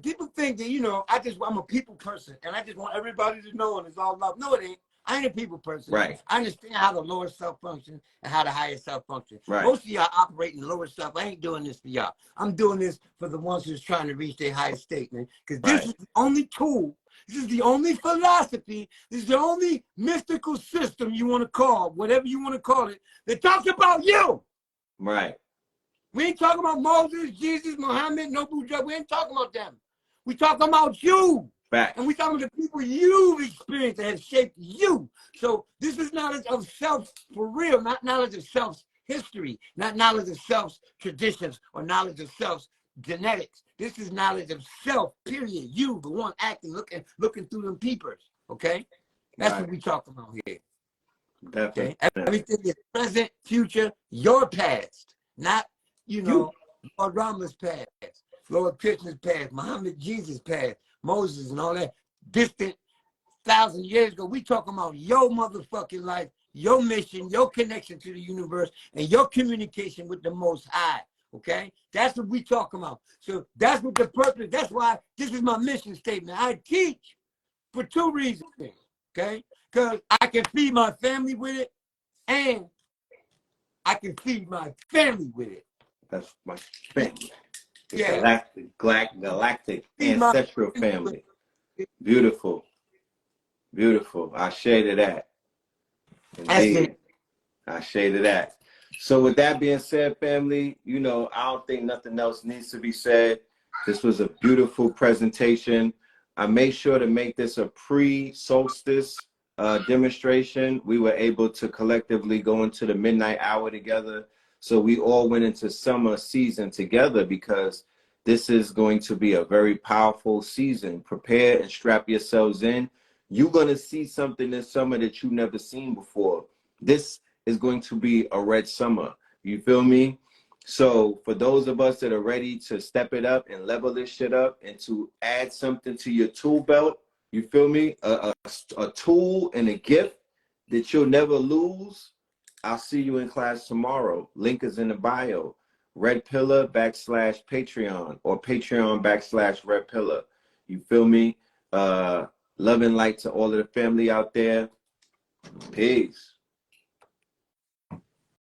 people think that, you know, I'm a people person and I just want everybody to know and it's all love. No, it ain't. I ain't a people person. Right. I understand how the lower self functions and how the higher self functions. Right. Most of y'all operate in the lower self. I ain't doing this for y'all. I'm doing this for the ones who's trying to reach their highest state, man. Because this is the only tool. This is the only philosophy. This is the only mystical system you want to call, whatever you want to call it, that talks about you. Right. We ain't talking about Moses, Jesus, Muhammad, Nobu Drug. We ain't talking about them. We talking about you. Fact. And we talking about the people you've experienced that have shaped you. So this is knowledge of self for real, not knowledge of self's history, not knowledge of self's traditions or knowledge of self's genetics. This is knowledge of self, period. You, the one acting, looking through them peepers. Okay? That's what we talking about here. Definitely. Okay? Everything is present, future, your past, not, you know, Lord Rama's past, Lord Krishna's past, Muhammad Jesus past, Moses and all that distant 1,000 years ago. We talking about your motherfucking life, your mission, your connection to the universe, and your communication with the Most High. Okay? That's what we talking about. So that's what the purpose, that's why this is my mission statement. I teach for 2 reasons. Okay? Because I can feed my family with it, and I can feed my family with it. That's my family. The Yeah. galactic ancestral family. Beautiful. Beautiful. I shaded that. Indeed. I shaded that. So with that being said, family, you know, I don't think nothing else needs to be said. This was a beautiful presentation. I made sure to make this a pre-solstice demonstration. We were able to collectively go into the midnight hour together. So we all went into summer season together, because this is going to be a very powerful season. Prepare and strap yourselves in. You're going to see something this summer that you've never seen before. This is going to be a red summer. You feel me? So for those of us that are ready to step it up and level this shit up and to add something to your tool belt, you feel me? A tool and a gift that you'll never lose. I'll see you in class tomorrow. Link is in the bio. Red Pillar / Patreon, or Patreon / Red Pillar. You feel me? Love and light to all of the family out there. Peace.